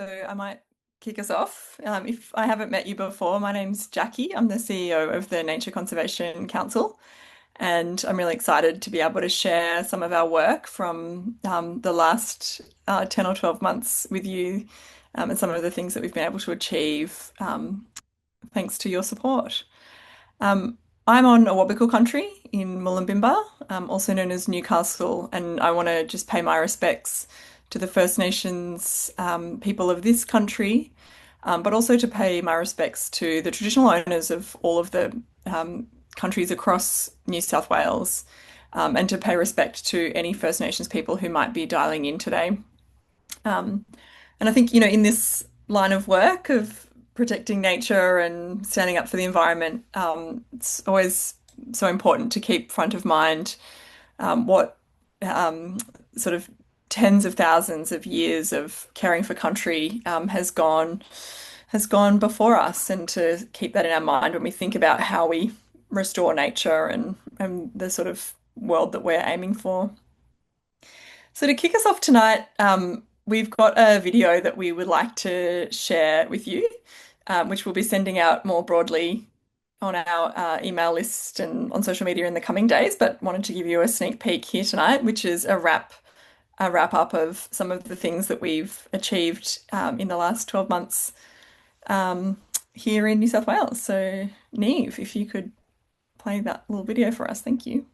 So I might kick us off. If I haven't met you before, my name's Jacqui. I'm the CEO of the Nature Conservation Council, and I'm really excited to be able to share some of our work from the last 10 or 12 months with you, and some of the things that we've been able to achieve thanks to your support. Um, I'm on Awabakal country in Mullumbimba, also known as Newcastle, and I want to just pay my respects to the First Nations people of this country, but also to pay my respects to the traditional owners of all of the countries across New South Wales, and to pay respect to any First Nations people who might be dialing in today. Um, and I think, in this line of work of protecting nature and standing up for the environment, it's always so important to keep front of mind what sort of tens of thousands of years of caring for country has gone before us, and to keep that in our mind when we think about how we restore nature and the sort of world that we're aiming for. So to kick us off tonight, we've got a video that we would like to share with you, which we'll be sending out more broadly on our email list and on social media in the coming days, but wanted to give you a sneak peek here tonight, which is a wrap up of some of the things that we've achieved in the last 12 months here in New South Wales. So, Neve, if you could play that little video for us, thank you.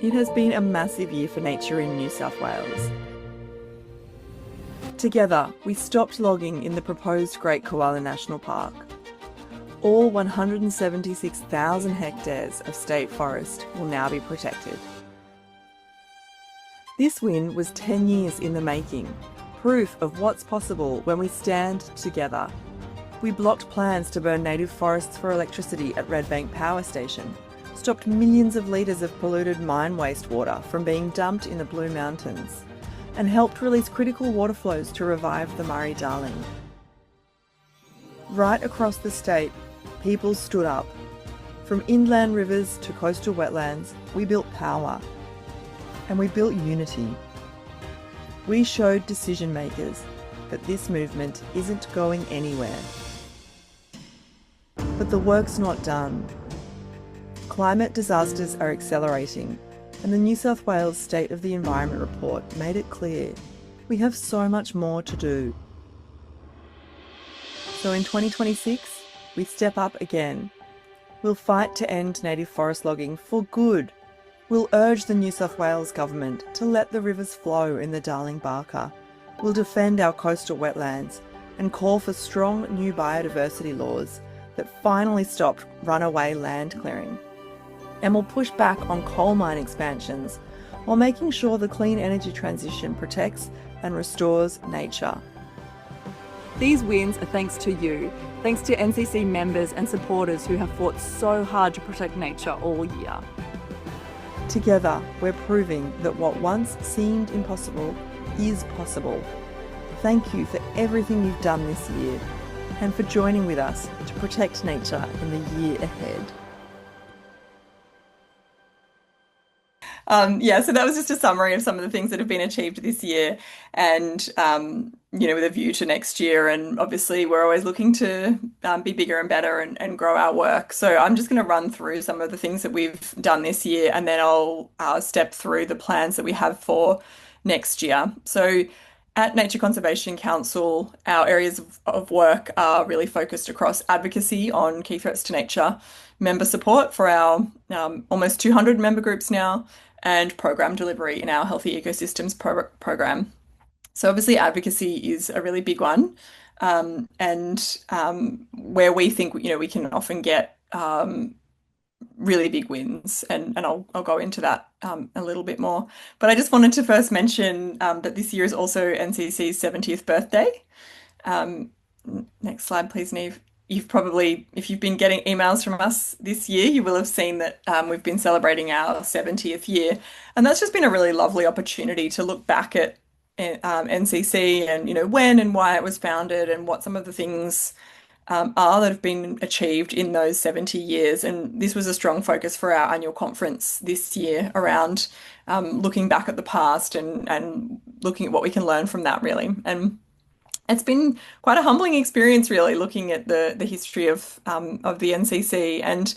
It has been a massive year for nature in New South Wales. Together, we stopped logging in the proposed Great Koala National Park. All 176,000 hectares of state forest will now be protected. This win was 10 years in the making, proof of what's possible when we stand together. We blocked plans to burn native forests for electricity at Red Bank Power Station, stopped millions of litres of polluted mine wastewater from being dumped in the Blue Mountains, and helped release critical water flows to revive the Murray-Darling. Right across the state, people stood up. From inland rivers to coastal wetlands, we built power. And we built unity. We showed decision makers that this movement isn't going anywhere. But the work's not done. Climate disasters are accelerating, and the New South Wales State of the Environment report made it clear we have so much more to do. So in 2026, we step up again. We'll fight to end native forest logging for good. We'll urge the New South Wales Government to let the rivers flow in the Darling Barker. We'll defend our coastal wetlands and call for strong new biodiversity laws that finally stop runaway land clearing. And we'll push back on coal mine expansions while making sure the clean energy transition protects and restores nature. These wins are thanks to you, thanks to NCC members and supporters who have fought so hard to protect nature all year. Together, we're proving that what once seemed impossible is possible. Thank you for everything you've done this year and for joining with us to protect nature in the year ahead. So that was just a summary of some of the things that have been achieved this year, and with a view to next year. And obviously, we're always looking to be bigger and better and grow our work. So I'm just going to run through some of the things that we've done this year, and then I'll step through the plans that we have for next year. So at Nature Conservation Council, our areas of work are really focused across advocacy on key threats to nature, member support for our almost 200 member groups now, and program delivery in our Healthy Ecosystems program. So obviously advocacy is a really big one, and where we think we can often get really big wins, and I'll go into that a little bit more. But I just wanted to first mention that this year is also NCC's 70th birthday. Next slide, please, Neve. If you've been getting emails from us this year, you will have seen that we've been celebrating our 70th year. And that's just been a really lovely opportunity to look back at NCC and, when and why it was founded and what some of the things are that have been achieved in those 70 years. And this was a strong focus for our annual conference this year around looking back at the past and looking at what we can learn from that, really. And it's been quite a humbling experience, really, looking at the history of the NCC. And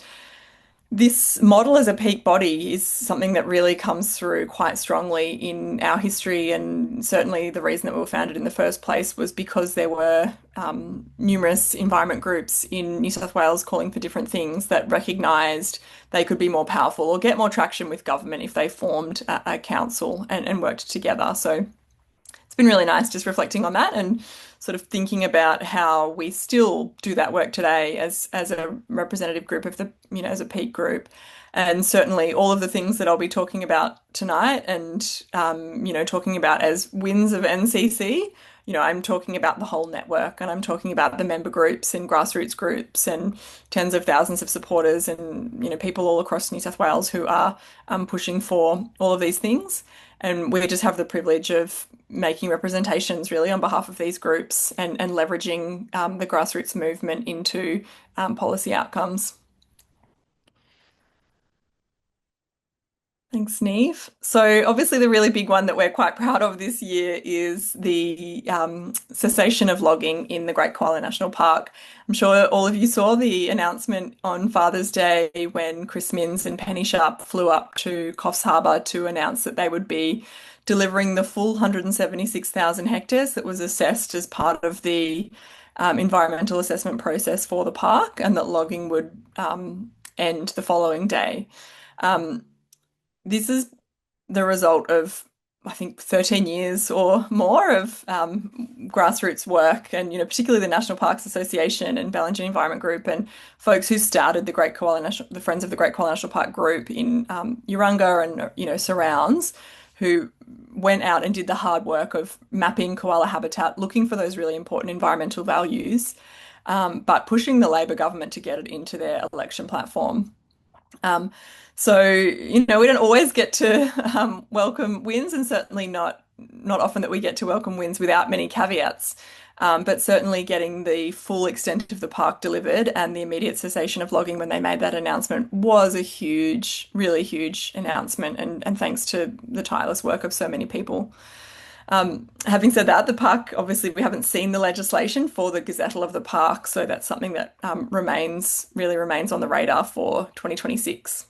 this model as a peak body is something that really comes through quite strongly in our history, and certainly the reason that we were founded in the first place was because there were numerous environment groups in New South Wales calling for different things that recognised they could be more powerful or get more traction with government if they formed a council and worked together. So it's been really nice just reflecting on that and sort of thinking about how we still do that work today as a representative group of the, as a peak group. And certainly all of the things that I'll be talking about tonight and, talking about as wins of NCC, I'm talking about the whole network and I'm talking about the member groups and grassroots groups and tens of thousands of supporters and, people all across New South Wales who are pushing for all of these things. And we just have the privilege of making representations really on behalf of these groups and leveraging the grassroots movement into policy outcomes. Thanks, Neve. So, obviously, the really big one that we're quite proud of this year is the cessation of logging in the Great Koala National Park. I'm sure all of you saw the announcement on Father's Day when Chris Minns and Penny Sharp flew up to Coffs Harbour to announce that they would be delivering the full 176,000 hectares that was assessed as part of the environmental assessment process for the park, and that logging would end the following day. Um, this is the result of, I think, 13 years or more of grassroots work, and particularly the National Parks Association and Ballanjee Environment Group and folks who started the Friends of the Great Koala National Park group in Urunga and surrounds, who went out and did the hard work of mapping koala habitat, looking for those really important environmental values, but pushing the Labor government to get it into their election platform. Um, so, we don't always get to welcome wins, and certainly not often that we get to welcome wins without many caveats. But certainly getting the full extent of the park delivered and the immediate cessation of logging when they made that announcement was a huge, really huge announcement, and thanks to the tireless work of so many people. Having said that, the park, obviously, we haven't seen the legislation for the gazettal of the park, so that's something that really remains on the radar for 2026.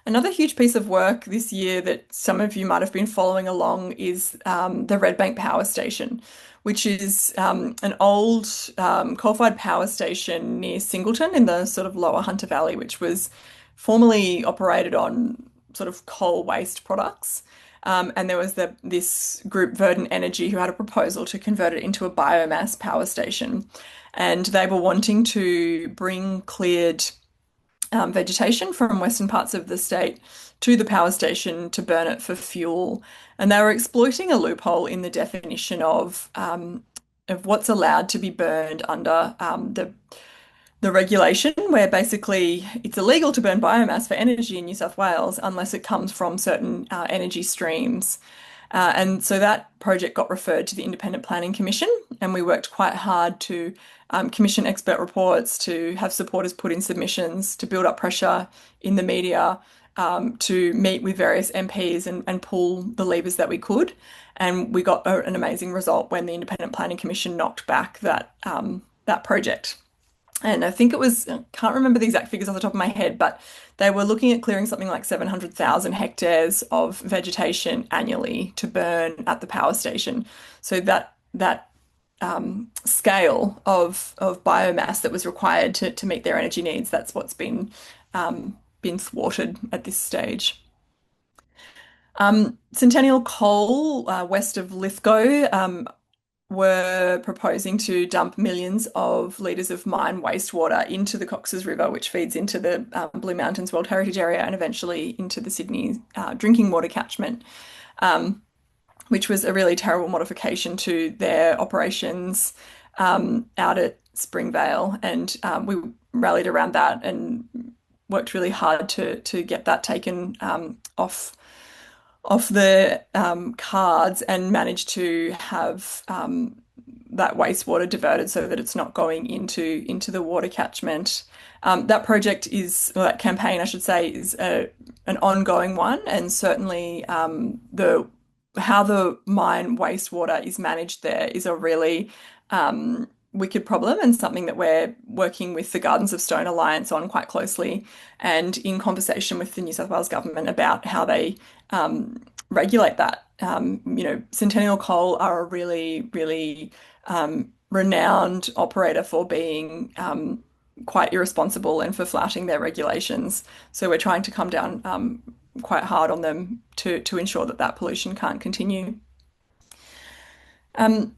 Another huge piece of work this year that some of you might have been following along is the Red Bank Power Station, which is an old coal-fired power station near Singleton in the sort of lower Hunter Valley, which was formerly operated on sort of coal waste products. And there was this group, Verdant Energy, who had a proposal to convert it into a biomass power station. And they were wanting to bring cleared vegetation from western parts of the state to the power station to burn it for fuel. And they were exploiting a loophole in the definition of what's allowed to be burned under the regulation, where basically it's illegal to burn biomass for energy in New South Wales unless it comes from certain energy streams. And so that project got referred to the Independent Planning Commission, and we worked quite hard to commission expert reports, to have supporters put in submissions, to build up pressure in the media, to meet with various MPs and pull the levers that we could. And we got an amazing result when the Independent Planning Commission knocked back that project. And I think it was, I can't remember the exact figures off the top of my head, but they were looking at clearing something like 700,000 hectares of vegetation annually to burn at the power station. So that scale of biomass that was required to meet their energy needs, that's what's been thwarted at this stage. Centennial Coal, west of Lithgow, were proposing to dump millions of litres of mine wastewater into the Cox's River, which feeds into the Blue Mountains World Heritage Area and eventually into the Sydney drinking water catchment, which was a really terrible modification to their operations out at Springvale. And we rallied around that and worked really hard to get that taken off the cards, and managed to have that wastewater diverted so that it's not going into the water catchment. That project is, well, that campaign, I should say, is an ongoing one, and certainly the how the mine wastewater is managed there is a really wicked problem and something that we're working with the Gardens of Stone Alliance on quite closely and in conversation with the New South Wales government about how they regulate that. Centennial Coal are a really, really renowned operator for being quite irresponsible and for flouting their regulations. So we're trying to come down quite hard on them to ensure that that pollution can't continue. Um,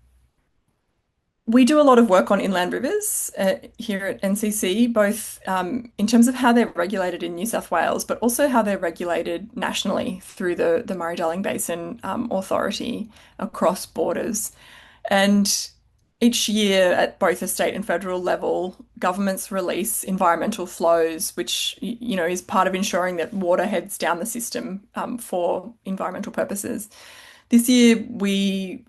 we do a lot of work on inland rivers here at NCC, both in terms of how they're regulated in New South Wales, but also how they're regulated nationally through the Murray-Darling Basin Authority across borders. And each year at both a state and federal level, governments release environmental flows, which, is part of ensuring that water heads down the system for environmental purposes. This year, we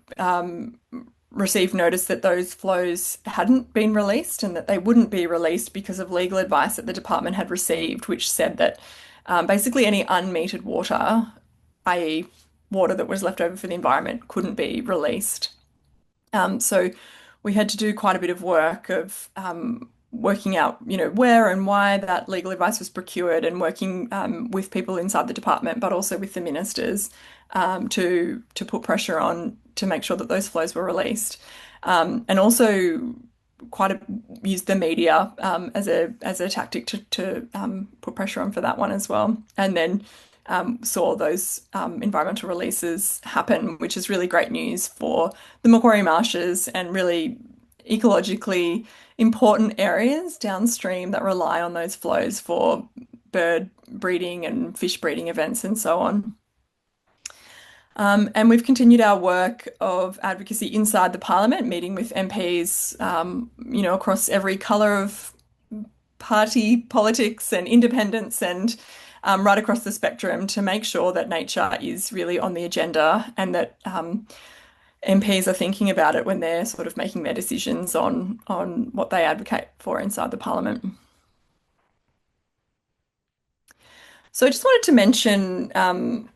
received notice that those flows hadn't been released and that they wouldn't be released because of legal advice that the department had received, which said that basically any unmetered water, i.e., water that was left over for the environment, couldn't be released. So we had to do quite a bit of work of working out, where and why that legal advice was procured and working with people inside the department, but also with the ministers to put pressure on to make sure that those flows were released. And also used the media as a tactic to put pressure on for that one as well. And then saw those environmental releases happen, which is really great news for the Macquarie Marshes and really ecologically important areas downstream that rely on those flows for bird breeding and fish breeding events and so on. And we've continued our work of advocacy inside the Parliament, meeting with MPs, across every colour of party politics and independence and right across the spectrum to make sure that nature is really on the agenda and that MPs are thinking about it when they're sort of making their decisions on what they advocate for inside the Parliament. So I just wanted to mention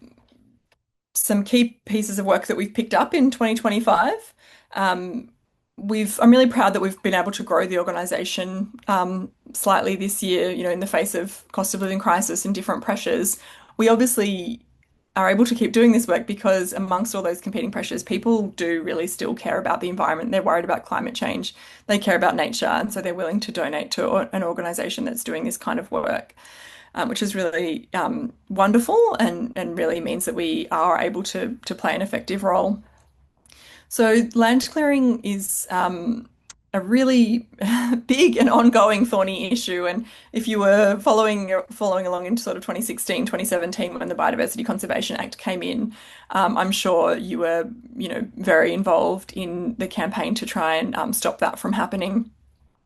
some key pieces of work that we've picked up in 2025. I'm really proud that we've been able to grow the organisation slightly this year, in the face of cost of living crisis and different pressures. We obviously are able to keep doing this work because amongst all those competing pressures, people do really still care about the environment. They're worried about climate change. They care about nature. And so they're willing to donate to an organisation that's doing this kind of work. Which is really wonderful and really means that we are able to play an effective role. So land clearing is a really big and ongoing thorny issue. And if you were following along in sort of 2016, 2017, when the Biodiversity Conservation Act came in, I'm sure you were, very involved in the campaign to try and stop that from happening.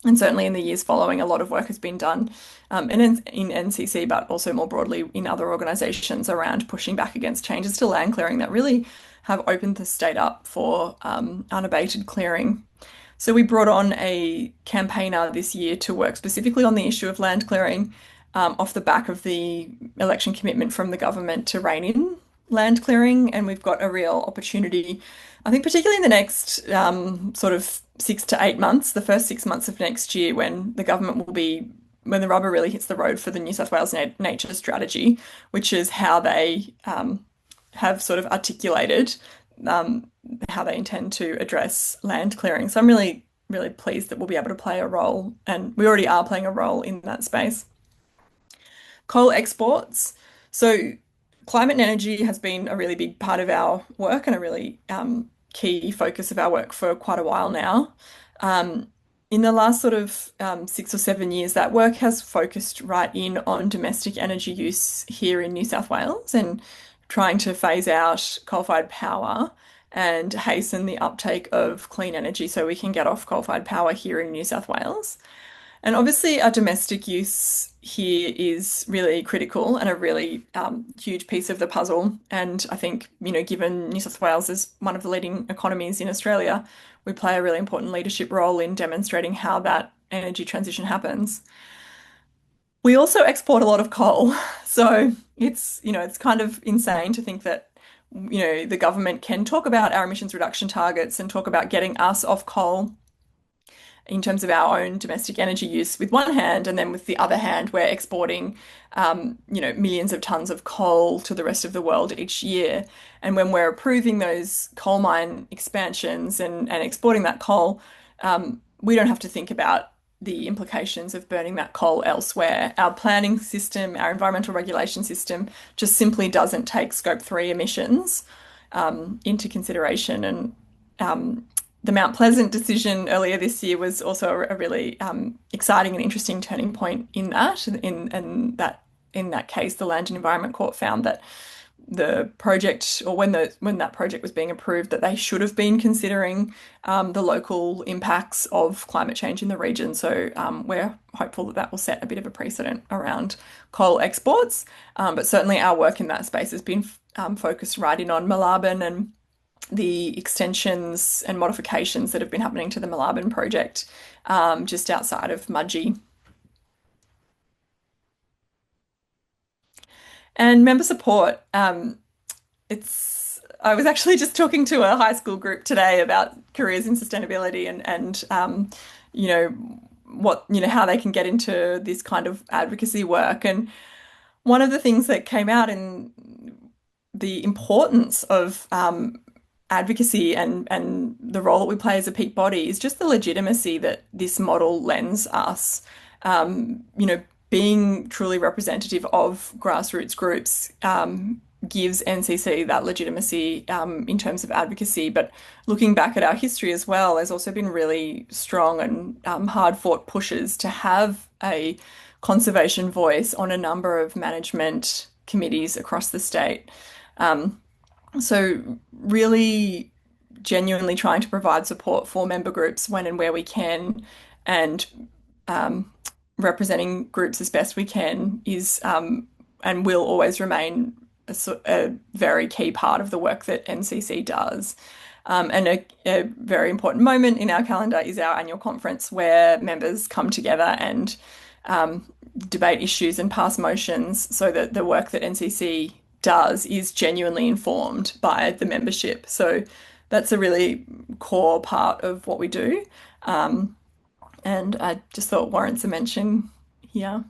And certainly in the years following, a lot of work has been done in NCC, but also more broadly in other organisations around pushing back against changes to land clearing that really have opened the state up for unabated clearing. So we brought on a campaigner this year to work specifically on the issue of land clearing off the back of the election commitment from the government to rein in land clearing. And we've got a real opportunity, I think, particularly in the next sort of 6 to 8 months, the first 6 months of next year, when the government will be, when the rubber really hits the road for the New South Wales nature strategy, which is how they have sort of articulated how they intend to address land clearing. So I'm really, really pleased that we'll be able to play a role, and we already are playing a role in that space. Coal exports. So climate and energy has been a really big part of our work and a really key focus of our work for quite a while now. In the last sort of 6 or 7 years, that work has focused right in on domestic energy use here in New South Wales and trying to phase out coal-fired power and hasten the uptake of clean energy so we can get off coal-fired power here in New South Wales. And obviously, our domestic use here is really critical and a really huge piece of the puzzle. And I think, given New South Wales is one of the leading economies in Australia, we play a really important leadership role in demonstrating how that energy transition happens. We also export a lot of coal. So it's kind of insane to think that, the government can talk about our emissions reduction targets and talk about getting us off coal in terms of our own domestic energy use with one hand, and then with the other hand, we're exporting, millions of tons of coal to the rest of the world each year. And when we're approving those coal mine expansions and exporting that coal, we don't have to think about the implications of burning that coal elsewhere. Our planning system, our environmental regulation system, just simply doesn't take Scope 3 emissions into consideration. And the Mount Pleasant decision earlier this year was also a really exciting and interesting turning point in that. In that case, the Land and Environment Court found that the project, or when that project was being approved, that they should have been considering the local impacts of climate change in the region. So we're hopeful that that will set a bit of a precedent around coal exports. But certainly our work in that space has been focused right in on Moolarben and the extensions and modifications that have been happening to the Moolarben project just outside of Mudgee. And member support, I was actually just talking to a high school group today about careers in sustainability and you know, how they can get into this kind of advocacy work. And one of the things that came out in the importance of advocacy and the role that we play as a peak body is just the legitimacy that this model lends us. Being truly representative of grassroots groups gives NCC that legitimacy in terms of advocacy. But looking back at our history as well, there's also been really strong and hard-fought pushes to have a conservation voice on a number of management committees across the state. So really genuinely trying to provide support for member groups when and where we can, and representing groups as best we can is and will always remain a very key part of the work that NCC does. And a very important moment in our calendar is our annual conference where members come together and debate issues and pass motions so that the work that NCC does is genuinely informed by the membership. So that's a really core part of what we do. And I just thought warrants a mention here.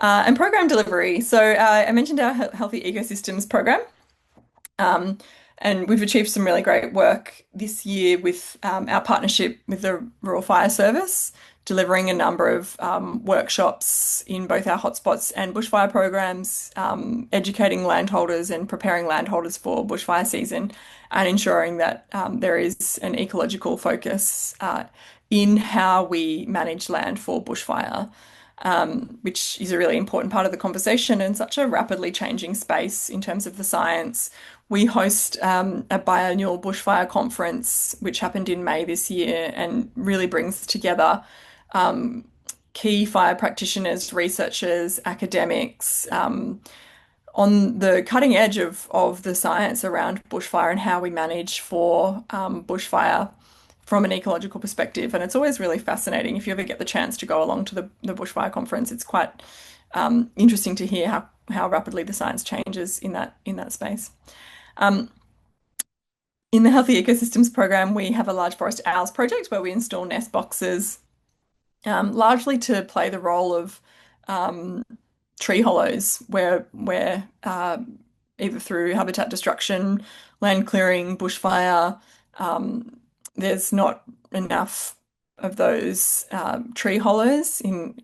And program delivery. So I mentioned our Healthy Ecosystems program. Um, and we've achieved some really great work this year with our partnership with the Rural Fire Service, delivering a number of workshops in both our hotspots and bushfire programs, educating landholders and preparing landholders for bushfire season, and ensuring that there is an ecological focus in how we manage land for bushfire, which is a really important part of the conversation in such a rapidly changing space in terms of the science. We host a biannual bushfire conference, which happened in May this year, and really brings together key fire practitioners, researchers, academics, on the cutting edge of the science around bushfire and how we manage for bushfire from an ecological perspective. And it's always really fascinating. If you ever get the chance to go along to the bushfire conference, it's quite interesting to hear how rapidly the science changes in that space. Um, in the Healthy Ecosystems program, we have a large forest owls project where we install nest boxes, largely to play the role of tree hollows, where either through habitat destruction, land clearing, bushfire, there's not enough of those tree hollows in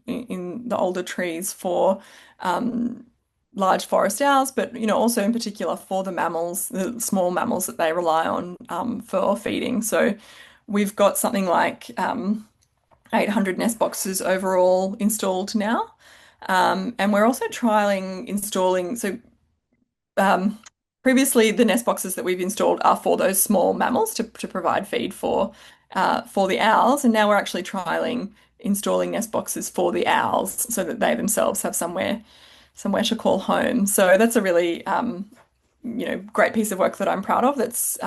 the older trees for large forest owls, but also in particular for the mammals, the small mammals that they rely on for feeding. So we've got something like 800 nest boxes overall installed now. And we're also trialing installing, so previously the nest boxes that we've installed are for those small mammals to provide feed for. for the owls, and now we're actually trialing installing nest boxes for the owls so that they themselves have somewhere to call home. So that's a really great piece of work that I'm proud of. That's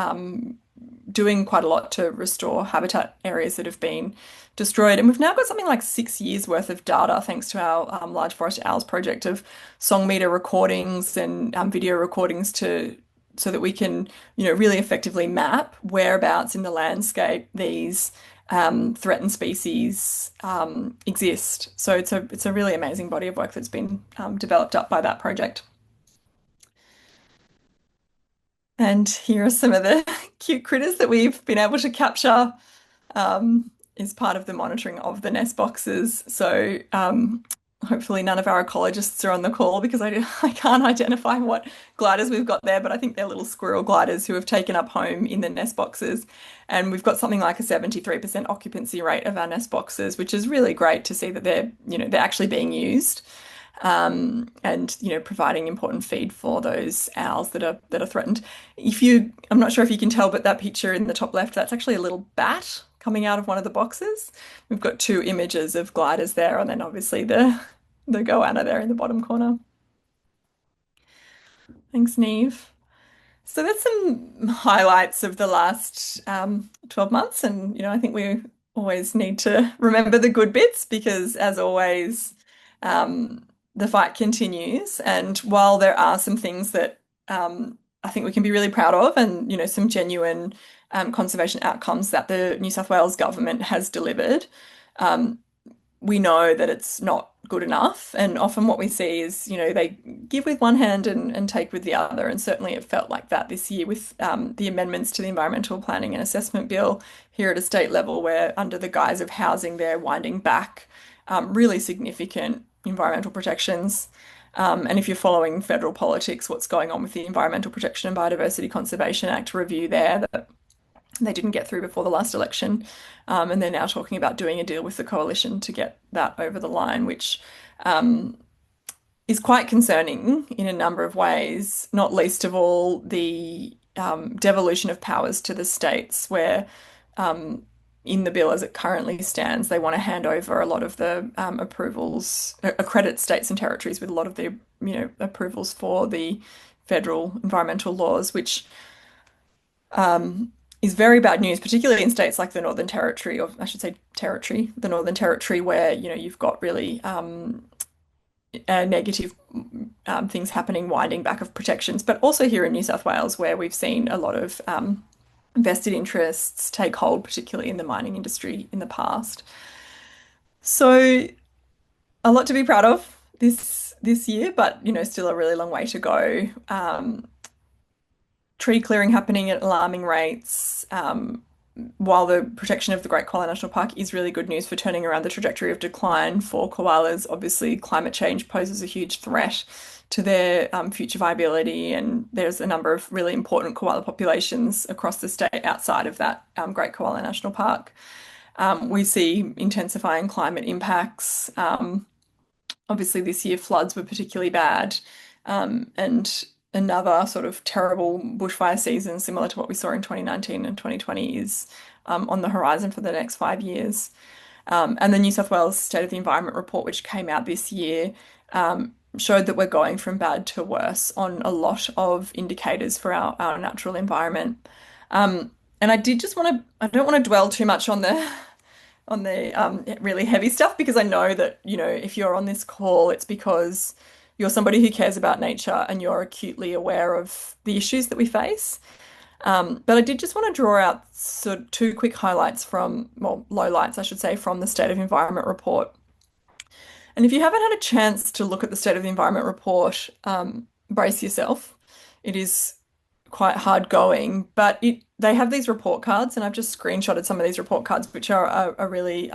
doing quite a lot to restore habitat areas that have been destroyed. And we've now got something like 6 years worth of data, thanks to our Large Forest Owls project, of song meter recordings and video recordings to so that we can, really effectively map whereabouts in the landscape these threatened species exist. So it's a really amazing body of work that's been developed up by that project. And here are some of the cute critters that we've been able to capture as part of the monitoring of the nest boxes. So hopefully none of our ecologists are on the call because I can't identify what gliders we've got there, but I think they're little squirrel gliders who have taken up home in the nest boxes. And we've got something like a 73% occupancy rate of our nest boxes, which is really great to see that they're actually being used. And providing important feed for those owls that are threatened. I'm not sure if you can tell, but that picture in the top left, that's actually a little bat coming out of one of the boxes. We've got two images of gliders there, and then obviously the goanna there in the bottom corner. Thanks, Neve. So that's some highlights of the last 12 months. And, I think we always need to remember the good bits because, as always, the fight continues. And while there are some things that I think we can be really proud of and, some genuine conservation outcomes that the New South Wales government has delivered, um, we know that it's not good enough. And often what we see is, they give with one hand and take with the other. And certainly it felt like that this year with the amendments to the Environmental Planning and Assessment Bill here at a state level, where under the guise of housing, they're winding back really significant environmental protections. And if you're following federal politics, what's going on with the Environmental Protection and Biodiversity Conservation Act review there, that they didn't get through before the last election. And they're now talking about doing a deal with the coalition to get that over the line, which is quite concerning in a number of ways, not least of all the devolution of powers to the states, where in the bill as it currently stands, they want to hand over a lot of the approvals, accredit states and territories with a lot of the approvals for the federal environmental laws, which is very bad news, particularly in states like the Northern Territory, or I should say territory, the Northern Territory, where you've got really negative things happening, winding back of protections, but also here in New South Wales, where we've seen a lot of vested interests take hold, particularly in the mining industry in the past. So a lot to be proud of this year, but still a really long way to go. Tree clearing happening at alarming rates. While the protection of the Great Koala National Park is really good news for turning around the trajectory of decline for koalas, obviously climate change poses a huge threat to their future viability, and there's a number of really important koala populations across the state outside of that Great Koala National Park. We see intensifying climate impacts. Obviously, this year floods were particularly bad, and another sort of terrible bushfire season, similar to what we saw in 2019 and 2020, is on the horizon for the next 5 years. And the New South Wales State of the Environment report, which came out this year, showed that we're going from bad to worse on a lot of indicators for our natural environment. And I don't want to dwell too much on the really heavy stuff, because I know that, if you're on this call, it's because you're somebody who cares about nature and you're acutely aware of the issues that we face. But I did just want to draw out sort of two quick highlights lowlights, I should say, from the State of Environment report. And if you haven't had a chance to look at the State of the Environment report, brace yourself. It is quite hard going, but they have these report cards, and I've just screenshotted some of these report cards, which are a really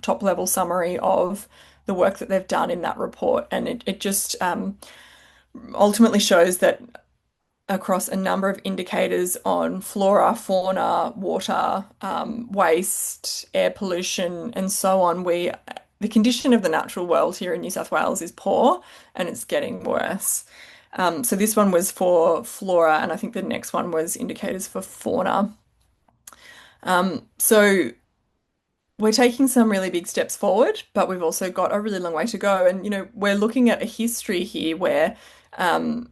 top level summary of the work that they've done in that report. And it just ultimately shows that across a number of indicators on flora, fauna, water, waste, air pollution, and so on, the condition of the natural world here in New South Wales is poor, and it's getting worse. So this one was for flora, and I think the next one was indicators for fauna. So we're taking some really big steps forward, but we've also got a really long way to go. And, we're looking at a history here where um,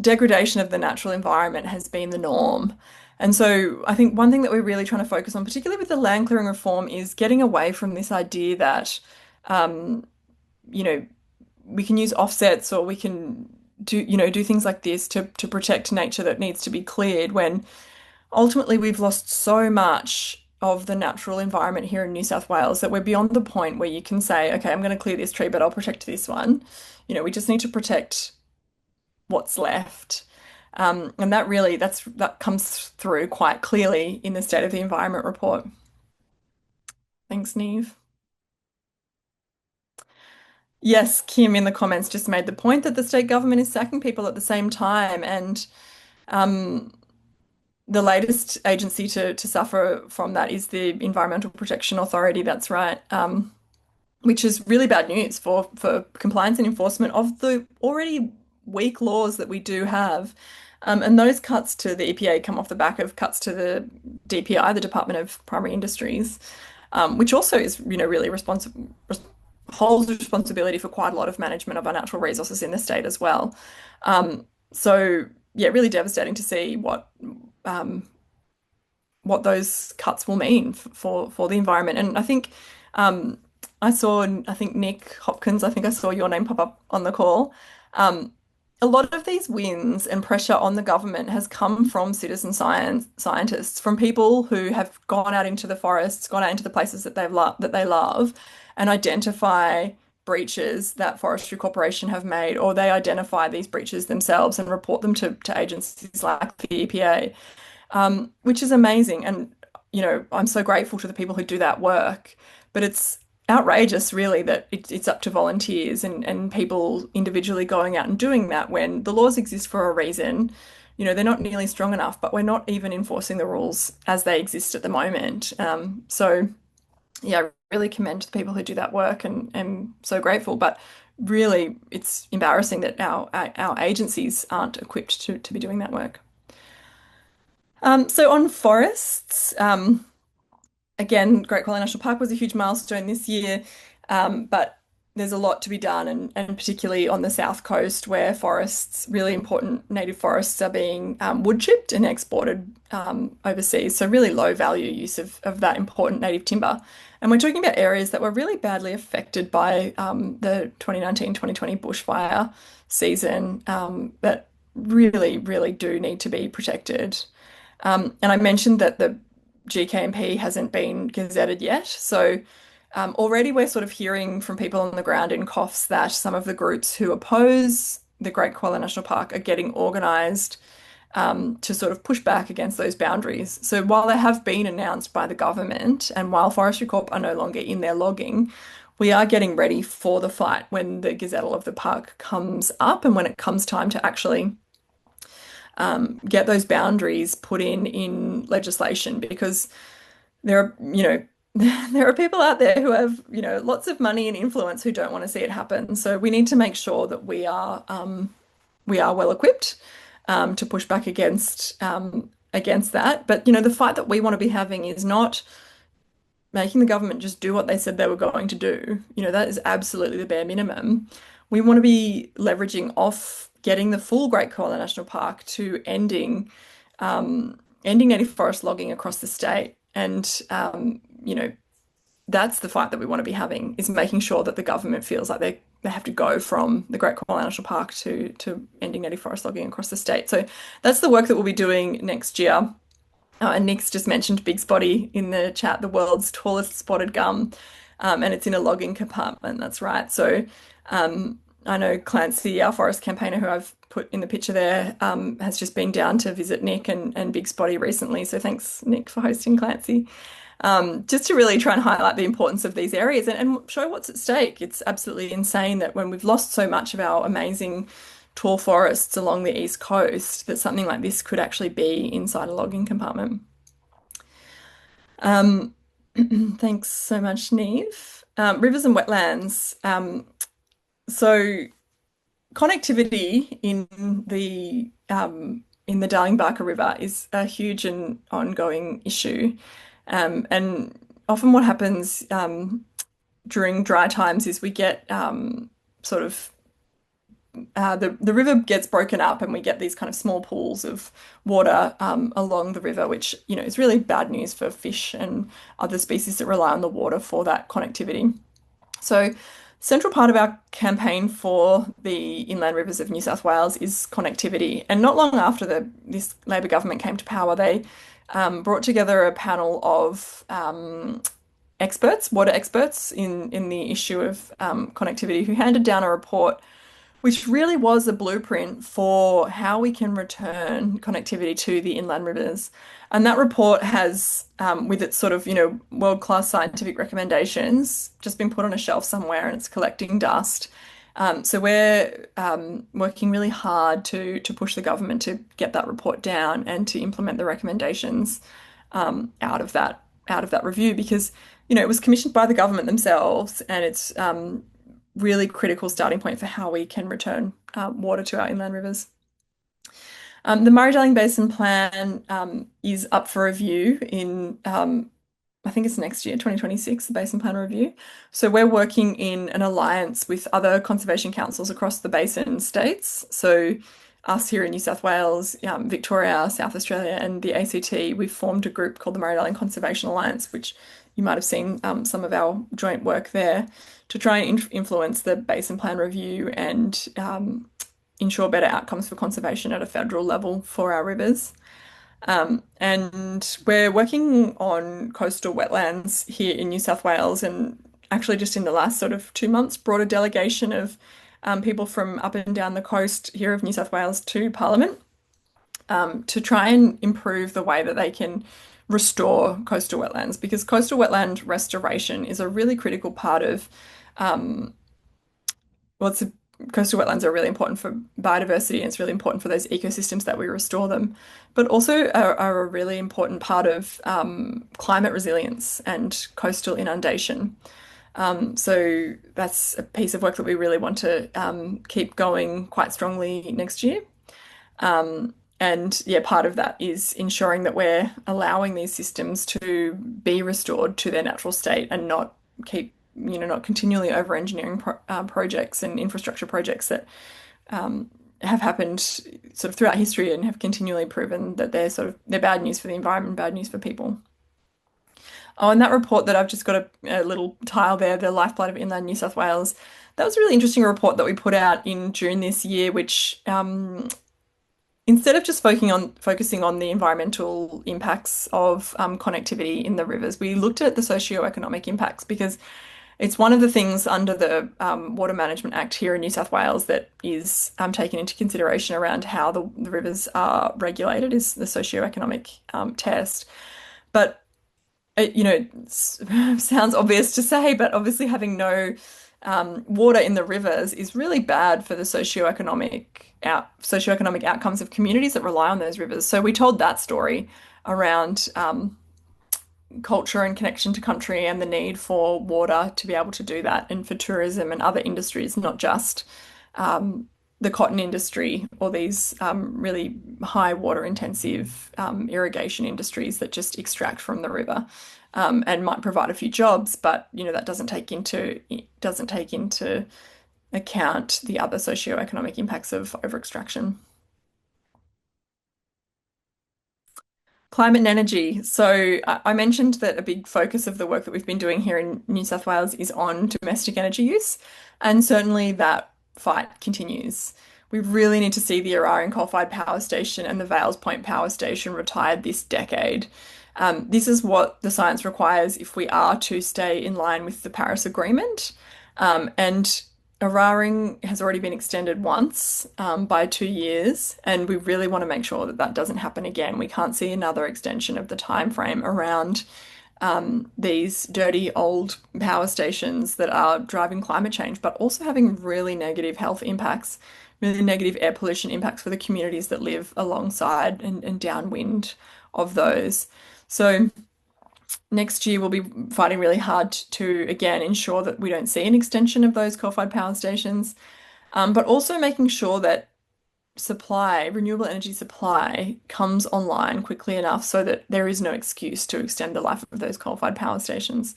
degradation of the natural environment has been the norm. And so I think one thing that we're really trying to focus on, particularly with the land clearing reform, is getting away from this idea that, um, you know, we can use offsets or we can do things like this to protect nature that needs to be cleared when ultimately we've lost so much of the natural environment here in New South Wales that we're beyond the point where you can say, okay, I'm going to clear this tree, but I'll protect this one. We just need to protect what's left. And that comes through quite clearly in the State of the Environment report. Thanks, Neve. Yes, Kim in the comments just made the point that the state government is sacking people at the same time, and um, the latest agency to suffer from that is the Environmental Protection Authority. That's right. Which is really bad news for compliance and enforcement of the already weak laws that we do have. And those cuts to the EPA come off the back of cuts to the DPI, the Department of Primary Industries, which also is, really responsible, holds responsibility for quite a lot of management of our natural resources in the state as well. So yeah, really devastating to see um, what those cuts will mean for the environment. And I think um, I think Nick Hopkins, I think I saw your name pop up on the call. Um, a lot of these wins and pressure on the government has come from citizen scientists, from people who have gone out into the forests, gone out into the places that they love, and identify breaches that Forestry Corporation have made, or they identify these breaches themselves and report them to agencies like the EPA, which is amazing. And, I'm so grateful to the people who do that work. But it's outrageous, really, that it's up to volunteers and people individually going out and doing that when the laws exist for a reason. They're not nearly strong enough, but we're not even enforcing the rules as they exist at the moment. So, yeah, I really commend the people who do that work and so grateful. But really, it's embarrassing that our agencies aren't equipped to be doing that work. So on forests, again, Great Collie National Park was a huge milestone this year, but there's a lot to be done, and particularly on the south coast where forests, really important native forests, are being wood chipped and exported overseas. So really low value use of that important native timber. And we're talking about areas that were really badly affected by the 2019-2020 bushfire season that really, really do need to be protected. And I mentioned that the GKMP hasn't been gazetted yet. So already we're sort of hearing from people on the ground in coughs that some of the groups who oppose the Great Koala National Park are getting organised to sort of push back against those boundaries. So while they have been announced by the government and while Forestry Corp are no longer in their logging, we are getting ready for the fight when the gazettal of the park comes up and when it comes time to actually get those boundaries put in legislation, because there are, there are people out there who have, lots of money and influence who don't want to see it happen. So we need to make sure that we are well equipped to push back against that. But the fight that we want to be having is not making the government just do what they said they were going to do. That is absolutely the bare minimum. We want to be leveraging off getting the full Great Koala National Park to ending native forest logging across the state. And that's the fight that we want to be having, is making sure that the government feels like they have to go from the Great Koala National Park to ending native forest logging across the state. So that's the work that we'll be doing next year. And Nick's just mentioned Big Spotty in the chat, the world's tallest spotted gum, and it's in a logging compartment. That's right. So I know Clancy, our forest campaigner, who I've put in the picture there, has just been down to visit Nick and Big Spotty recently. So thanks, Nick, for hosting Clancy. Just to really try and highlight the importance of these areas and show what's at stake. It's absolutely insane that when we've lost so much of our amazing tall forests along the east coast, that something like this could actually be inside a logging compartment. Um, Thanks so much, Neve. Rivers and wetlands. So connectivity in the in the Darling-Barker River is a huge and ongoing issue. And often what happens during dry times is we get sort of the river gets broken up and we get these kind of small pools of water along the river, which, is really bad news for fish and other species that rely on the water for that connectivity. So, central part of our campaign for the inland rivers of New South Wales is connectivity. And not long after this Labor government came to power, they brought together a panel of experts, water experts in the issue of connectivity, who handed down a report which really was a blueprint for how we can return connectivity to the inland rivers. And that report has, with its sort of, world-class scientific recommendations, just been put on a shelf somewhere and it's collecting dust. So we're working really hard to push the government to get that report down and to implement the recommendations out of that review because, it was commissioned by the government themselves and it's really critical starting point for how we can return water to our inland rivers. The Murray-Darling Basin Plan is up for review in, I think it's next year, 2026, the Basin Plan review. So we're working in an alliance with other conservation councils across the basin states. So us here in New South Wales, Victoria, South Australia, and the ACT, we've formed a group called the Murray-Darling Conservation Alliance, which you might have seen some of our joint work there to try and influence the Basin Plan review and ensure better outcomes for conservation at a federal level for our rivers. And we're working on coastal wetlands here in New South Wales, and actually just in the last sort of 2 months brought a delegation of people from up and down the coast here of New South Wales to Parliament to try and improve the way that they can restore coastal wetlands, because coastal wetland restoration is a really critical part of well, coastal wetlands are really important for biodiversity and it's really important for those ecosystems that we restore them, but also are a really important part of climate resilience and coastal inundation. So that's a piece of work that we really want to keep going quite strongly next year. And yeah, part of that is ensuring that we're allowing these systems to be restored to their natural state and not not continually over-engineering projects and infrastructure projects that have happened sort of throughout history and have continually proven that they're bad news for the environment, bad news for people. Oh, and that report that I've just got a little tile there, the Lifeblood of Inland New South Wales, that was a really interesting report that we put out in June this year, which instead of just focusing on the environmental impacts of connectivity in the rivers, we looked at the socio-economic impacts because it's one of the things under the Water Management Act here in New South Wales that is taken into consideration around how the rivers are regulated is the socio-economic test. But it sounds obvious to say, but obviously having no water in the rivers is really bad for the socioeconomic outcomes of communities that rely on those rivers. So we told that story around culture and connection to country and the need for water to be able to do that, and for tourism and other industries, not just the cotton industry or these really high water intensive irrigation industries that just extract from the river and might provide a few jobs, but that doesn't take into account the other socioeconomic impacts of over extraction. Climate and energy. So I mentioned that a big focus of the work that we've been doing here in New South Wales is on domestic energy use, and certainly that fight continues. We really need to see the Eraring coal-fired power station and the Vales Point power station retired this decade. This is what the science requires if we are to stay in line with the Paris Agreement. And Eraring has already been extended once by 2 years, and we really want to make sure that that doesn't happen again. We can't see another extension of the time frame around these dirty old power stations that are driving climate change, but also having really negative health impacts, really negative air pollution impacts for the communities that live alongside and downwind of those. So next year we'll be fighting really hard to again ensure that we don't see an extension of those coal-fired power stations, but also making sure that supply, renewable energy supply, comes online quickly enough so that there is no excuse to extend the life of those coal-fired power stations.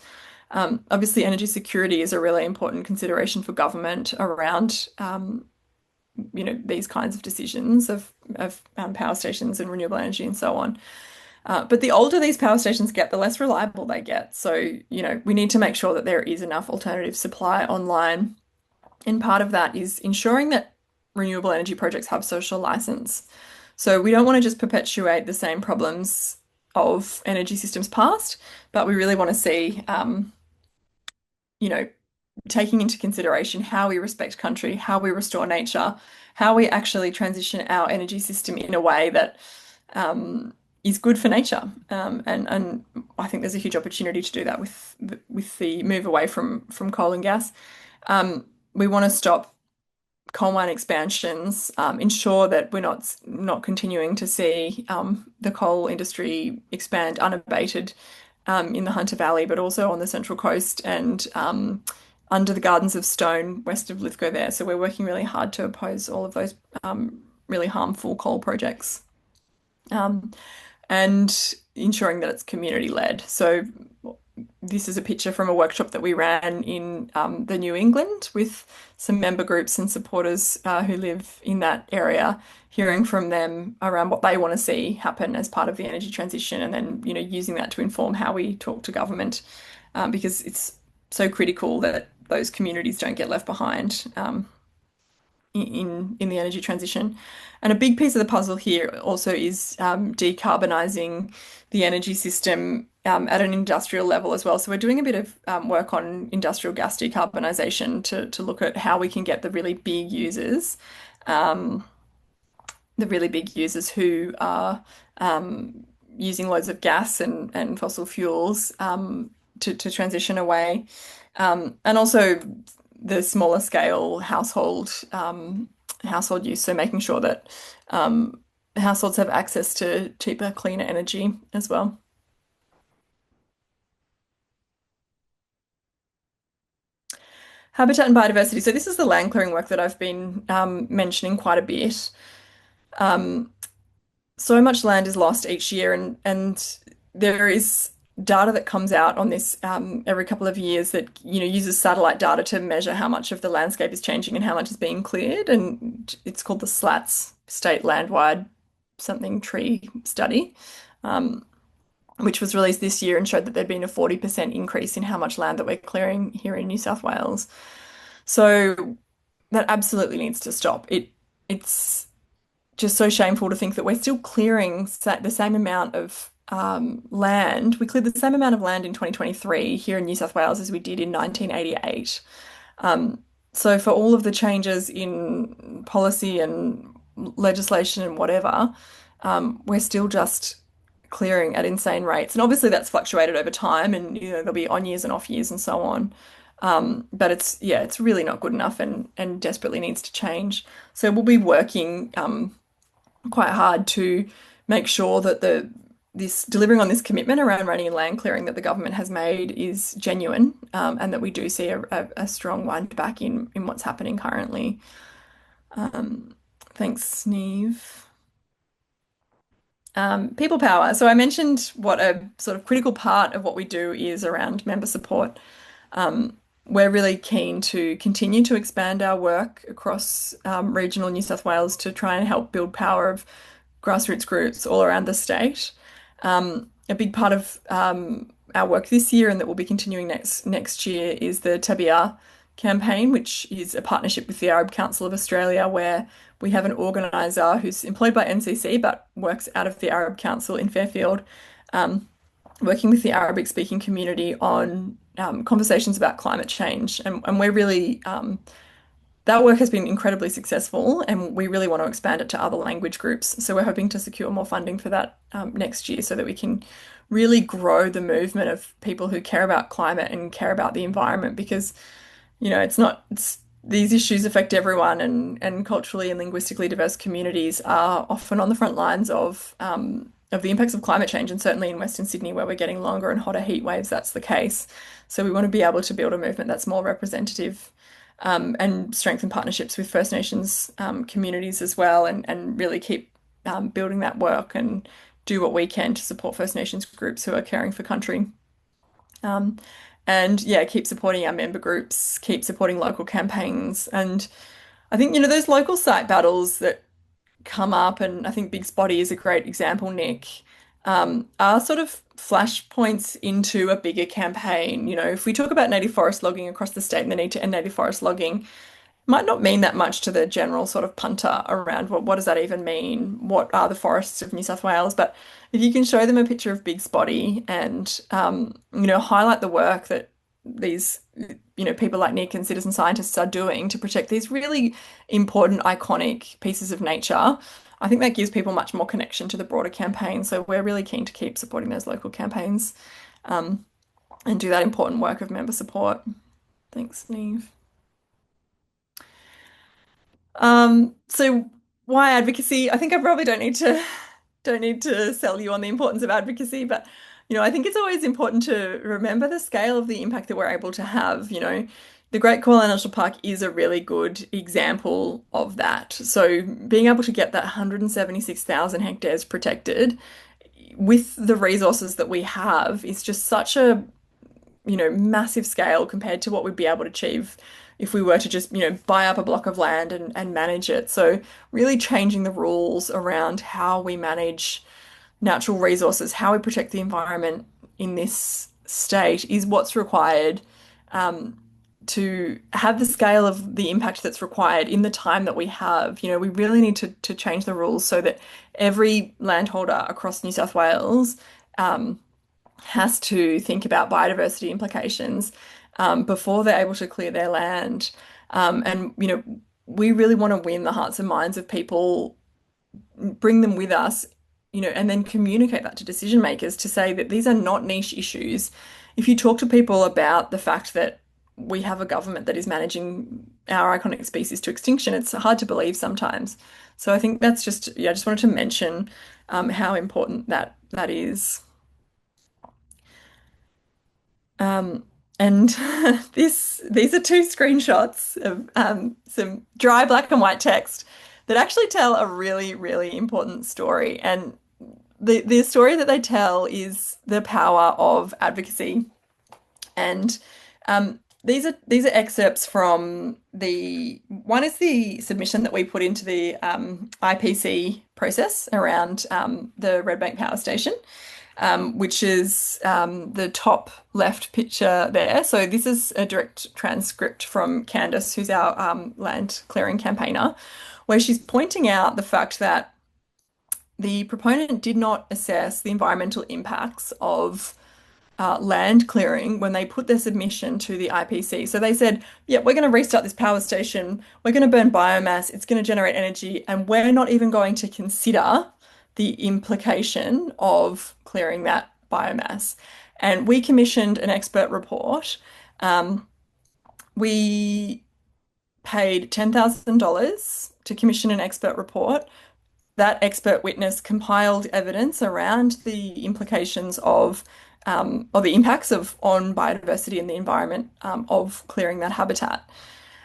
Obviously, energy security is a really important consideration for government around, these kinds of decisions of power stations and renewable energy and so on. But the older these power stations get, the less reliable they get. So, we need to make sure that there is enough alternative supply online. And part of that is ensuring that renewable energy projects have social license. So we don't want to just perpetuate the same problems of energy systems past, but we really want to see, you know, taking into consideration how we respect country, how we restore nature, how we actually transition our energy system in a way that is good for nature. And I think there's a huge opportunity to do that with the move away from coal and gas. We want to stop coal mine expansions, ensure that we're not continuing to see the coal industry expand unabated in the Hunter Valley, but also on the Central Coast and under the Gardens of Stone west of Lithgow there. So we're working really hard to oppose all of those really harmful coal projects. Um, and ensuring that it's community led. So this is a picture from a workshop that we ran in the New England with some member groups and supporters who live in that area, hearing from them around what they want to see happen as part of the energy transition, and then using that to inform how we talk to government, because it's so critical that those communities don't get left behind. In the energy transition. And a big piece of the puzzle here also is decarbonising the energy system at an industrial level as well. So we're doing a bit of work on industrial gas decarbonisation to look at how we can get um, the really big users who are using loads of gas and fossil fuels to transition away. And also the smaller scale household use, so making sure that households have access to cheaper, cleaner energy as well. Habitat and biodiversity. So this is the land clearing work that I've been mentioning quite a bit. Um, so much land is lost each year, and there is data that comes out on this every couple of years that uses satellite data to measure how much of the landscape is changing and how much is being cleared, and it's called the SLATS State Landwide something tree study, um, which was released this year and showed that there'd been a 40% increase in how much land that we're clearing here in New South Wales. So that absolutely needs to stop. It's just so shameful to think that we're still clearing the same amount of land. We cleared the same amount of land in 2023 here in New South Wales as we did in 1988. So for all of the changes in policy and legislation and whatever, we're still just clearing at insane rates. And obviously that's fluctuated over time, and there'll be on years and off years and so on. But it's really not good enough and desperately needs to change. So we'll be working quite hard to make sure that this delivering on this commitment around running and land clearing that the government has made is genuine, and that we do see a strong wind back in what's happening currently. Thanks, Neve. People power. So I mentioned what a sort of critical part of what we do is around member support. We're really keen to continue to expand our work across regional New South Wales to try and help build power of grassroots groups all around the state. A big part of our work this year and that will be continuing next year is the Tabia campaign, which is a partnership with the Arab Council of Australia, where we have an organiser who's employed by NCC but works out of the Arab Council in Fairfield, working with the Arabic speaking community on conversations about climate change. And we're really, that work has been incredibly successful, and we really want to expand it to other language groups. So we're hoping to secure more funding for that next year so that we can really grow the movement of people who care about climate and care about the environment, because these issues affect everyone, and culturally and linguistically diverse communities are often on the front lines of the impacts of climate change, and certainly in Western Sydney, where we're getting longer and hotter heat waves, that's the case. So we want to be able to build a movement that's more representative and strengthen partnerships with First Nations communities as well, and really keep building that work and do what we can to support First Nations groups who are caring for country. Um, and yeah, keep supporting our member groups, keep supporting local campaigns. And I think, those local site battles that come up, and I think Big Spotty is a great example, Nick, are sort of flashpoints into a bigger campaign. If we talk about native forest logging across the state and the need to end native forest logging, might not mean that much to the general sort of punter around what does that even mean? What are the forests of New South Wales? But if you can show them a picture of Big Spotty and highlight the work that these people like Nick and citizen scientists are doing to protect these really important, iconic pieces of nature, I think that gives people much more connection to the broader campaign. So we're really keen to keep supporting those local campaigns and do that important work of member support. Thanks, Neve. So why advocacy? I think I probably don't need to sell you on the importance of advocacy, but I think it's always important to remember the scale of the impact that we're able to have. The Great Coolin National Park is a really good example of that. So being able to get that 176,000 hectares protected with the resources that we have is just such a massive scale compared to what we'd be able to achieve if we were to just, buy up a block of land and manage it. So really changing the rules around how we manage natural resources, how we protect the environment in this state is what's required to have the scale of the impact that's required in the time that we have. We really need to change the rules so that every landholder across New South Wales has to think about biodiversity implications before they're able to clear their land. And we really want to win the hearts and minds of people, bring them with us, and then communicate that to decision makers to say that these are not niche issues. If you talk to people about the fact that we have a government that is managing our iconic species to extinction, it's hard to believe sometimes. So I think that's just, yeah, I just wanted to mention how important that is. Um, and these are two screenshots of some dry black and white text that actually tell a really, really important story. And the story that they tell is the power of advocacy. And these are excerpts from the one is the submission that we put into the IPC process around the Red Bank Power Station, which is the top left picture there. So this is a direct transcript from Candice, who's our land clearing campaigner, where she's pointing out the fact that the proponent did not assess the environmental impacts of land clearing when they put their submission to the IPC. So they said, yeah, we're going to restart this power station, we're going to burn biomass, it's going to generate energy, and we're not even going to consider the implication of clearing that biomass. And we commissioned an expert report. We paid $10,000 to commission an expert report. That expert witness compiled evidence around the implications of or the impacts of on biodiversity and the environment of clearing that habitat.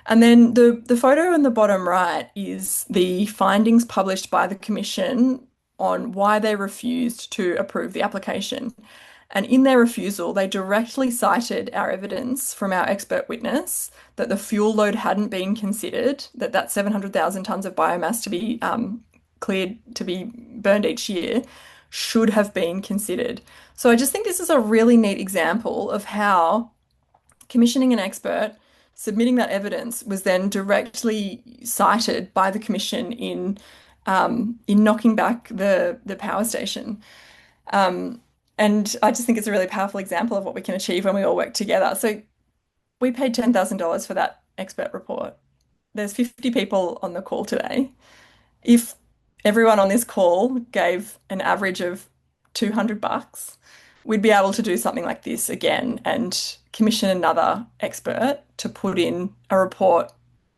And then the photo in the bottom right is the findings published by the Commission on why they refused to approve the application. And in their refusal, they directly cited our evidence from our expert witness that the fuel load hadn't been considered, that 700,000 tonnes of biomass to be cleared to be burned each year should have been considered. So I just think this is a really neat example of how commissioning an expert, submitting that evidence was then directly cited by the Commission in knocking back the power station. And I just think it's a really powerful example of what we can achieve when we all work together. So we paid $10,000 for that expert report. There's 50 people on the call today. If everyone on this call gave an average of $200, we'd be able to do something like this again and commission another expert to put in a report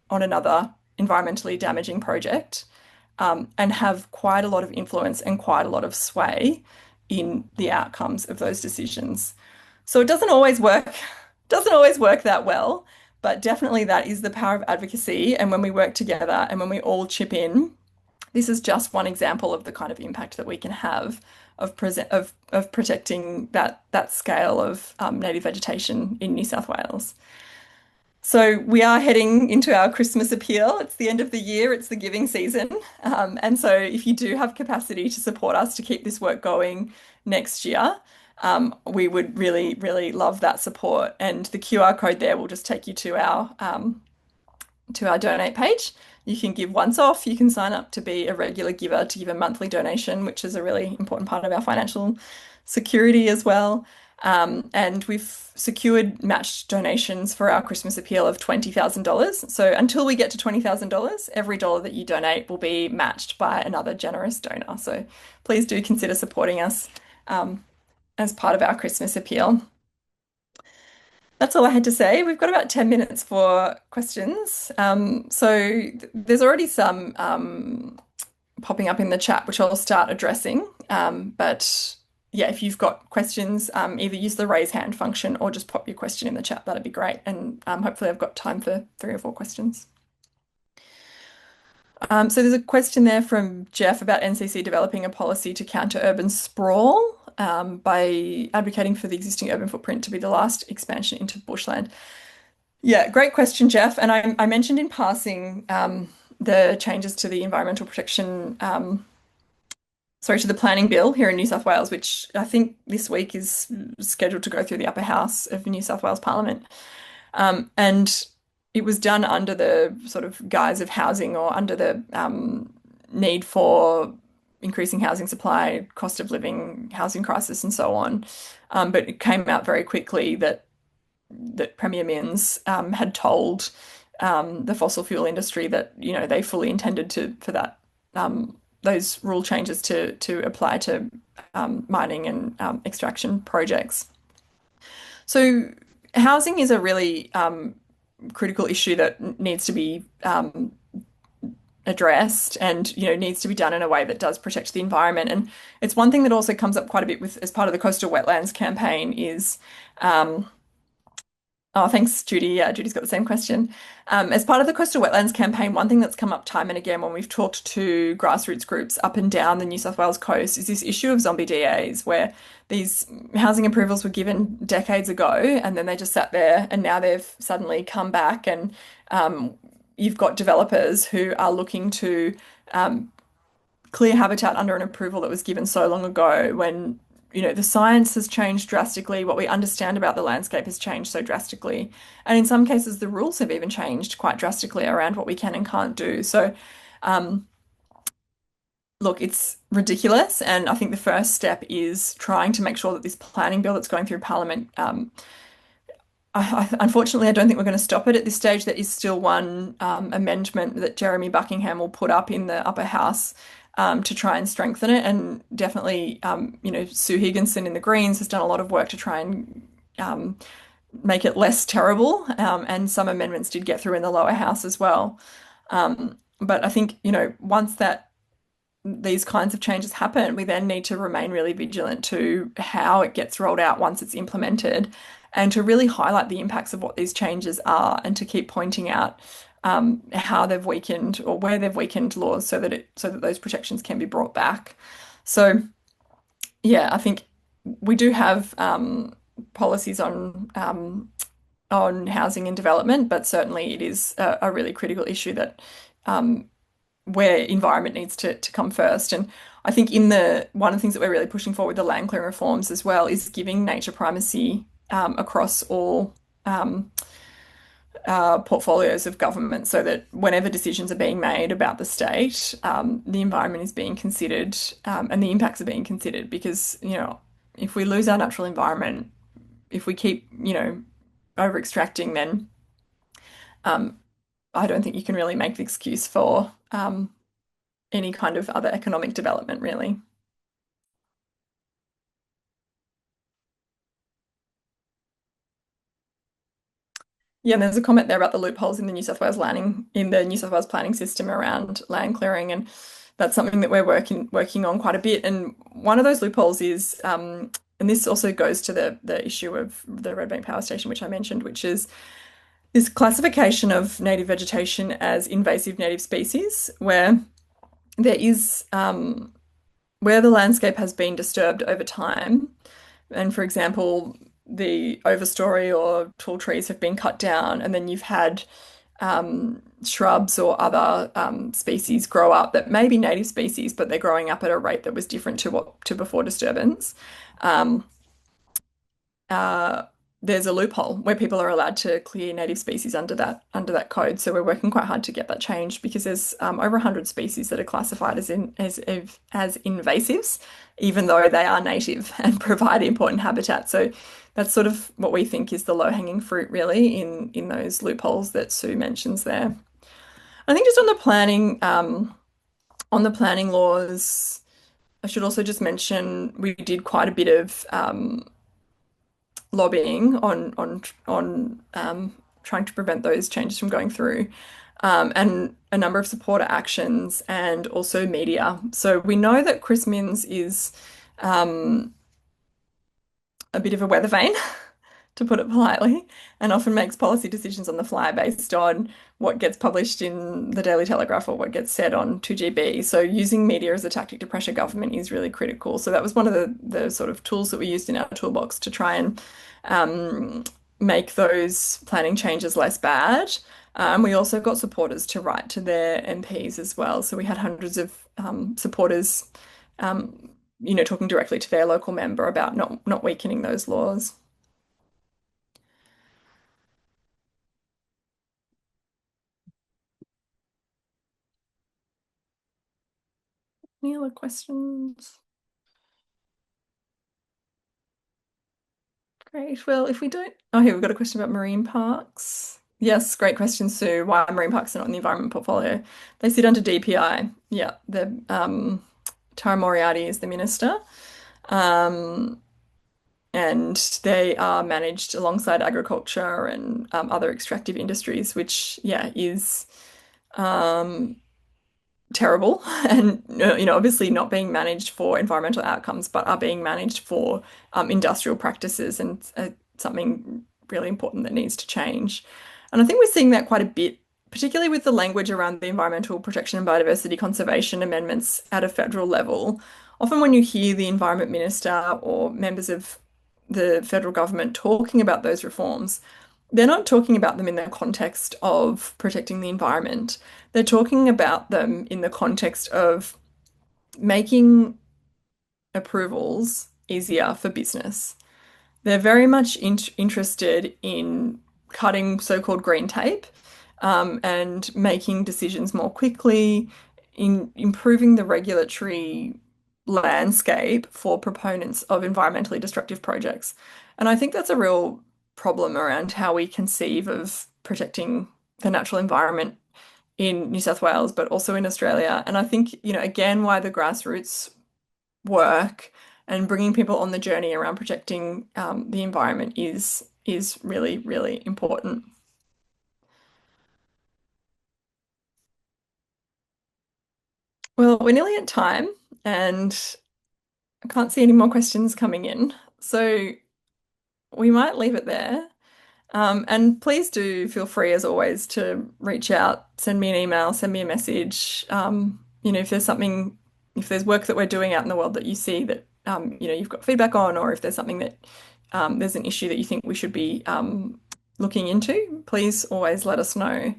on another environmentally damaging project, and have quite a lot of influence and quite a lot of sway in the outcomes of those decisions. So it doesn't always work that well, But definitely that is the power of advocacy. And when we work together and when we all chip in, this is just one example of the kind of impact that we can have of protecting that scale of native vegetation in New South Wales. So we are heading into our Christmas appeal. It's the end of the year, it's the giving season. And so if you do have capacity to support us to keep this work going next year, we would really, really love that support. And the QR code there will just take you to our donate page. You can give once off. You can sign up to be a regular giver to give a monthly donation, which is a really important part of our financial security as well. And we've secured matched donations for our Christmas appeal of $20,000. So until we get to $20,000, every dollar that you donate will be matched by another generous donor. So please do consider supporting us as part of our Christmas appeal. That's all I had to say. We've got about 10 minutes for questions. There's already some popping up in the chat, which I'll start addressing. But yeah, if you've got questions, either use the raise hand function or just pop your question in the chat. That'd be great. And hopefully I've got time for 3 or 4 questions. So there's a question there from Jeff about NCC developing a policy to counter urban sprawl by advocating for the existing urban footprint to be the last expansion into bushland. Yeah, great question, Jeff. And I mentioned in passing the changes to the environmental protection, sorry, to the planning bill here in New South Wales, which I think this week is scheduled to go through the upper house of New South Wales Parliament. And it was done under the sort of guise of housing or under the need for increasing housing supply, cost of living, housing crisis, and so on. But it came out very quickly that Premier Minns had told the fossil fuel industry that they fully intended for that those rule changes to apply to mining and extraction projects. So housing is a really critical issue that needs to be addressed and needs to be done in a way that does protect the environment. And it's one thing that also comes up quite a bit with as part of the coastal wetlands campaign is oh, thanks, Judy. Yeah, Judy's got the same question. As part of the coastal wetlands campaign, one thing that's come up time and again when we've talked to grassroots groups up and down the New South Wales coast is this issue of zombie DAs, where these housing approvals were given decades ago and then they just sat there and now they've suddenly come back and you've got developers who are looking to clear habitat under an approval that was given so long ago when the science has changed drastically. What we understand about the landscape has changed so drastically. And in some cases, the rules have even changed quite drastically around what we can and can't do. So, look, it's ridiculous. And I think the first step is trying to make sure that this planning bill that's going through Parliament, unfortunately, I don't think we're going to stop it at this stage. There is still one amendment that Jeremy Buckingham will put up in the upper house to try and strengthen it. And definitely, Sue Higginson in the Greens has done a lot of work to try and make it less terrible. And some amendments did get through in the lower house as well. But I think, once these kinds of changes happen, we then need to remain really vigilant to how it gets rolled out once it's implemented and to really highlight the impacts of what these changes are and to keep pointing out how they've weakened or where they've weakened laws so that those protections can be brought back. So yeah, I think we do have policies on housing and development, but certainly it is a really critical issue that where environment needs to come first. And I think one of the things that we're really pushing for with the land clearing reforms as well is giving nature primacy across all portfolios of government so that whenever decisions are being made about the state, the environment is being considered and the impacts are being considered because, if we lose our natural environment, if we keep, over extracting, then I don't think you can really make the excuse for any kind of other economic development, really. Yeah, and there's a comment there about the loopholes in the New South Wales planning system around land clearing, and that's something that we're working on quite a bit. And one of those loopholes is, and this also goes to the issue of the Red Bank Power Station, which I mentioned, which is this classification of native vegetation as invasive native species, where there is where the landscape has been disturbed over time, and for example, the overstory or tall trees have been cut down, and then you've had shrubs or other species grow up that may be native species, but they're growing up at a rate that was different to what to before disturbance. Um, uh, there's a loophole where people are allowed to clear native species under that code. So we're working quite hard to get that changed because there's over 100 species that are classified as invasives, even though they are native and provide important habitat. So that's sort of what we think is the low-hanging fruit, really, in those loopholes that Sue mentions there. I think just on the planning laws, I should also just mention we did quite a bit of lobbying on trying to prevent those changes from going through, and a number of supporter actions and also media. So we know that Chris Minns is a bit of a weather vane, to put it politely, and often makes policy decisions on the fly based on what gets published in the Daily Telegraph or what gets said on 2GB. So using media as a tactic to pressure government is really critical. So that was one of the sort of tools that we used in our toolbox to try and um, make those planning changes less bad. We also got supporters to write to their MPs as well. So we had hundreds of supporters, talking directly to their local member about not weakening those laws. Any other questions? Great. Well, if we don't, oh, here we've got a question about marine parks. Yes, great question, Sue. Why marine parks are not in the environment portfolio? They sit under DPI. Yeah, the Tara Moriarty is the minister, um, and they are managed alongside agriculture and other extractive industries, which yeah is um, terrible and obviously not being managed for environmental outcomes but are being managed for industrial practices and something really important that needs to change. And I think we're seeing that quite a bit, particularly with the language around the environmental protection and biodiversity conservation amendments at a federal level. Often when you hear the environment minister or members of the federal government talking about those reforms, they're not talking about them in the context of protecting the environment. They're talking about them in the context of making approvals easier for business. They're very much interested in cutting so-called green tape, and making decisions more quickly, in improving the regulatory landscape for proponents of environmentally destructive projects. And I think that's a real problem around how we conceive of protecting the natural environment in New South Wales, but also in Australia. And I think, again, why the grassroots work and bringing people on the journey around protecting the environment is really, really important. Well, we're nearly at time, and I can't see any more questions coming in, so we might leave it there. And please do feel free, as always, to reach out, send me an email, send me a message. If there's something, if there's work that we're doing out in the world that you see that you've got feedback on, or if there's something that there's an issue that you think we should be looking into, please always let us know.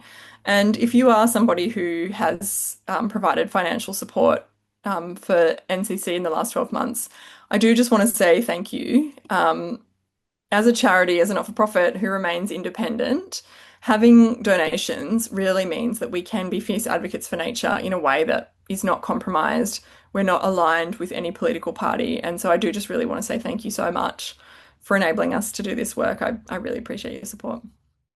And if you are somebody who has provided financial support for NCC in the last 12 months, I do just want to say thank you. As a charity, as a not-for-profit who remains independent, having donations really means that we can be fierce advocates for nature in a way that is not compromised. We're not aligned with any political party. And so I do just really want to say thank you so much for enabling us to do this work. I really appreciate your support.